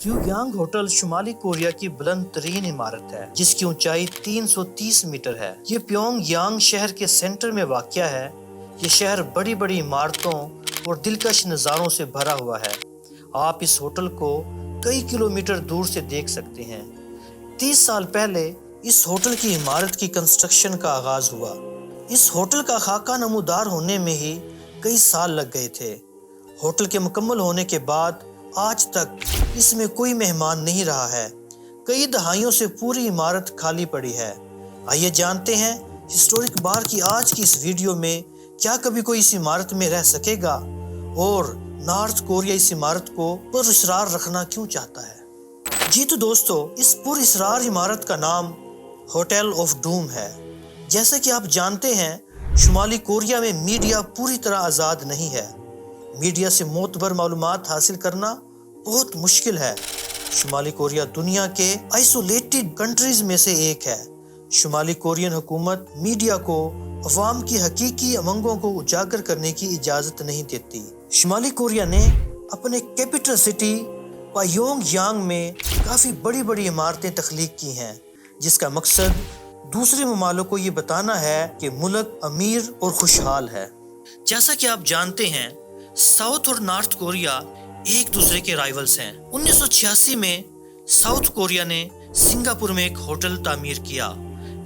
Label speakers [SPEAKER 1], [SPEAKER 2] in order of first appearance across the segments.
[SPEAKER 1] ریوگیانگ hotel شمالی Korea کی بلند ترین عمارت ہے جس کی اونچائی 330 میٹر ہے۔ یہ پیونگ یانگ شہر کے سینٹر میں واقع ہے۔ یہ شہر بڑی بڑی عمارتوں اور دلکش نظاروں سے بھرا ہوا ہے۔ آپ اس ہوٹل کو کئی کلومیٹر دور سے دیکھ سکتے ہیں۔ 30 سال پہلے اس ہوٹل کی عمارت کی کنسٹرکشن کا آغاز ہوا۔ اس ہوٹل کا خاکہ نمودار ہونے میں ہی کئی سال لگ گئے تھے۔ ہوٹل کے مکمل ہونے کے بعد آج تک اس میں کوئی مہمان نہیں رہا ہے۔ کئی دہائیوں سے پوری عمارت خالی پڑی ہے۔ آئیے جانتے ہیں ہسٹورک بار کی آج کی اس ویڈیو میں کیا کبھی کوئی اس عمارت میں رہ سکے گا اور نارتھ کوریا اس عمارت کو پر اسرار رکھنا کیوں چاہتا ہے۔ جی تو دوستو، اس پر اسرار عمارت کا نام ہوٹل آف ڈوم ہے۔ جیسا کہ آپ جانتے ہیں شمالی کوریا میں میڈیا پوری طرح آزاد نہیں ہے۔ میڈیا سے معتبر معلومات حاصل کرنا بہت مشکل ہے۔ شمالی کوریا دنیا کے آئسولیٹڈ کنٹریز میں سے ایک ہے۔ شمالی کورین حکومت میڈیا کو عوام کی حقیقی امنگوں کو اجاگر کرنے کی اجازت نہیں دیتی۔ شمالی کوریا نے اپنے کیپٹل سٹی پیونگ یانگ میں کافی بڑی بڑی عمارتیں تخلیق کی ہیں، جس کا مقصد دوسرے ممالک کو یہ بتانا ہے کہ ملک امیر اور خوشحال ہے۔ جیسا کہ آپ جانتے ہیں ساؤتھ اور نارتھ کوریا ایک دوسرے کے رائیولز ہیں۔ 1986 میں ساؤتھ کوریا نے سنگاپور میں ایک ہوٹل تعمیر کیا۔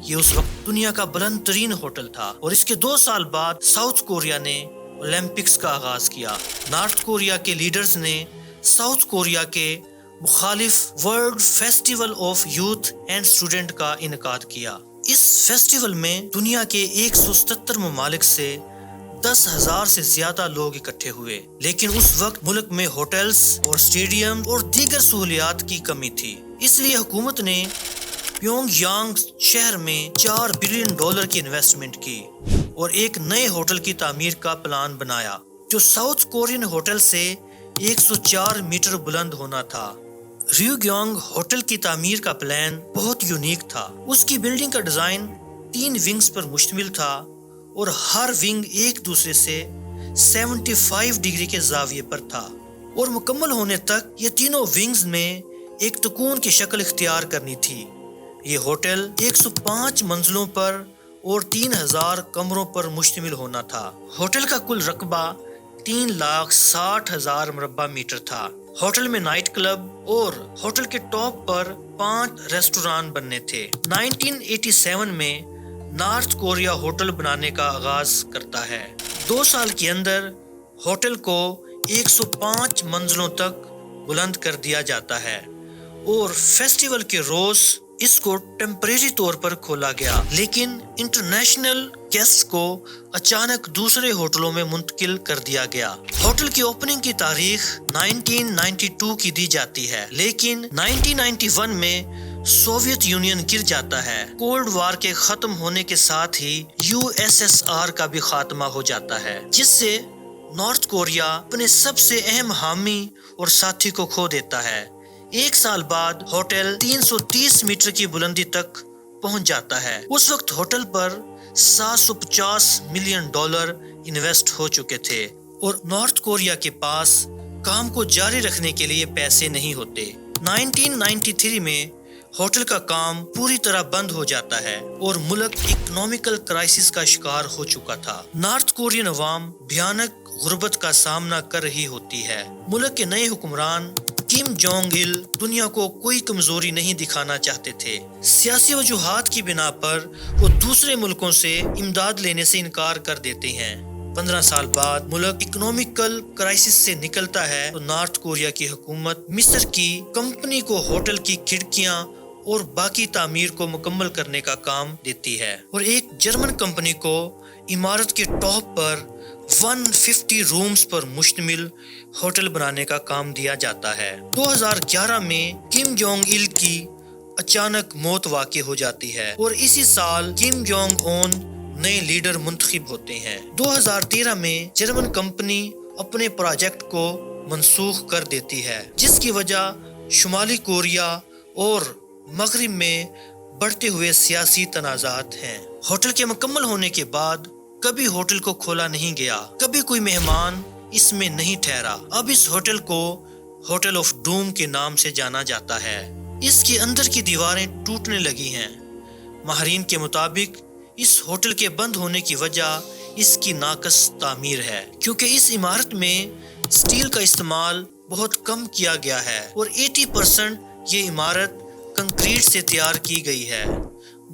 [SPEAKER 1] یہ اس وقت دنیا کا بلند ترین ہوٹل تھا اور اس کے 2 سال بعد ساؤتھ کوریا نے اولمپکس کا آغاز کیا۔ نارتھ کوریا کے لیڈرز نے ساؤتھ کوریا کے مخالف world festival of youth and student کا انعقاد کیا۔ اس فیسٹیول میں دنیا کے 177 ممالک سے 10,000 سے زیادہ لوگ اکٹھے ہوئے، لیکن اس وقت ملک میں ہوٹلز اور اسٹیڈیم اور دیگر سہولیات کی کمی تھی۔ اس لیے حکومت نے پیونگ یانگ شہر میں $4 بلین کی انویسٹمنٹ کی اور ایک نئے ہوٹل کی تعمیر کا پلان بنایا جو ساؤتھ کورین ہوٹل سے 104 میٹر بلند ہونا تھا۔ ریوگیانگ ہوٹل کی تعمیر کا پلان بہت یونیک تھا۔ اس کی بلڈنگ کا ڈیزائن 3 ونگز پر مشتمل تھا اور ہر ونگ ایک دوسرے سے 75 ڈگری کے زاویے پر تھا، اور مکمل ہونے تک یہ تینوں ونگز میں ایک تکون کی شکل اختیار کرنی تھی۔ یہ ہوٹل 105 منزلوں پر اور 3,000 کمروں پر مشتمل ہونا تھا۔ ہوٹل کا کل رقبہ 3,60,000 مربع میٹر تھا۔ ہوٹل میں نائٹ کلب اور ہوٹل کے ٹاپ پر 5 ریسٹوران بننے تھے۔ 1987 میں نارتھ کوریا ہوٹل بنانے کا آغاز کرتا ہے۔ 2 سال کے اندر ہوٹل کو 105 منزلوں تک بلند کر دیا جاتا ہے اور فیسٹیول کے روز اس کو ٹیمپریری طور پر کھولا گیا، لیکن انٹرنیشنل گیسٹ کو اچانک دوسرے ہوٹلوں میں منتقل کر دیا گیا۔ ہوٹل کی اوپننگ کی تاریخ 1992 کی دی جاتی ہے، لیکن 1991 میں سوویت یونین گر جاتا ہے۔ کولڈ وار کے ختم ہونے کے ساتھ ہی USSR کا بھی خاتمہ ہو جاتا ہے، جس سے نارتھ کوریا اپنے سب سے اہم حامی اور ساتھی کو کھو دیتا ہے۔ 1 سال بعد ہوٹل 330 میٹر کی بلندی تک پہنچ جاتا ہے۔ اس وقت ہوٹل پر $750 ملین انویسٹ ہو چکے تھے اور نارتھ کوریا کے پاس کام کو جاری رکھنے کے لیے پیسے نہیں ہوتے۔ 1993 میں ہوٹل کا کام پوری طرح بند ہو جاتا ہے اور ملک اکنامیکل کرائسس کا شکار ہو چکا تھا۔ نارتھ کورین عوام بھیانک غربت کا سامنا کر رہی ہوتی ہے۔ ملک کے نئے حکمران کم جونگ il دنیا کو کوئی کمزوری نہیں دکھانا چاہتے تھے۔ سیاسی وجوہات کی بنا پر وہ دوسرے ملکوں سے امداد لینے سے انکار کر دیتے ہیں۔ 15 سال بعد ملک اکنامیکل کرائسس سے نکلتا ہے تو نارتھ کوریا کی حکومت مصر کی کمپنی کو ہوٹل کی کھڑکیاں اور باقی تعمیر کو مکمل کرنے کا کام دیتی ہے اور ایک جرمن کمپنی کو عمارت کے ٹاپ پر 150 رومز پر مشتمل ہوٹل بنانے کا کام دیا جاتا ہے۔ 2011 میں کم جونگ il کی اچانک موت واقع ہو جاتی ہے اور اسی سال کم جونگ اون نئے لیڈر منتخب ہوتے ہیں۔ 2013 میں جرمن کمپنی اپنے پروجیکٹ کو منسوخ کر دیتی ہے، جس کی وجہ شمالی کوریا اور مغرب میں بڑھتے ہوئے سیاسی تنازعات ہیں۔ ہوٹل کے مکمل ہونے کے بعد کبھی ہوٹل کو کھولا نہیں گیا، کبھی کوئی مہمان اس میں نہیں ٹھہرا۔ اب اس ہوٹل کو ہوٹل آف ڈوم کے نام سے جانا جاتا ہے۔ اس کے اندر کی دیواریں ٹوٹنے لگی ہیں۔ ماہرین کے مطابق اس ہوٹل کے بند ہونے کی وجہ اس کی ناقص تعمیر ہے، کیونکہ اس عمارت میں سٹیل کا استعمال بہت کم کیا گیا ہے اور 80% یہ عمارت کنکریٹ سے تیار کی گئی ہے۔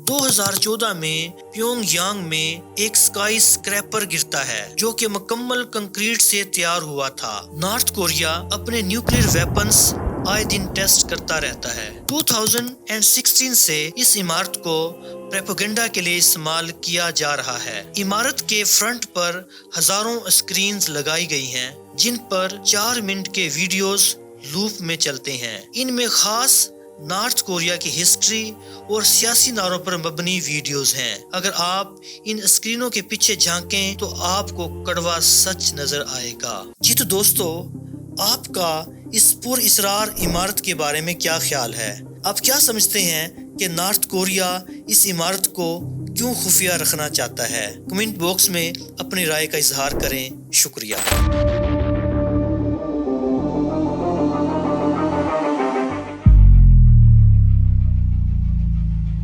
[SPEAKER 1] 2014 میں پیونگ یانگ میں ایک سکائی اسکریپر گرتا ہے جو کہ مکمل کنکریٹ سے تیار ہوا تھا۔ نارتھ کوریا اپنے نیوکلیر ویپنز آئے دن ٹیسٹ کرتا رہتا ہے۔ 2016 سے اس عمارت کو پروپیگنڈا کے لیے استعمال کیا جا رہا ہے۔ عمارت کے فرنٹ پر ہزاروں اسکرینز لگائی گئی ہیں جن پر 4 منٹ کے ویڈیوز لوپ میں چلتے ہیں۔ ان میں خاص نارتھ کوریا کی ہسٹری اور سیاسی نعروں پر مبنی ویڈیوز ہیں۔ اگر آپ ان اسکرینوں کے پیچھے جھانکیں تو آپ کو کڑوا سچ نظر آئے گا۔ جی تو دوستو، آپ کا اس پر اسرار عمارت کے بارے میں کیا خیال ہے؟ آپ کیا سمجھتے ہیں کہ نارتھ کوریا اس عمارت کو کیوں خفیہ رکھنا چاہتا ہے؟ کمنٹ باکس میں اپنی رائے کا اظہار کریں۔ شکریہ۔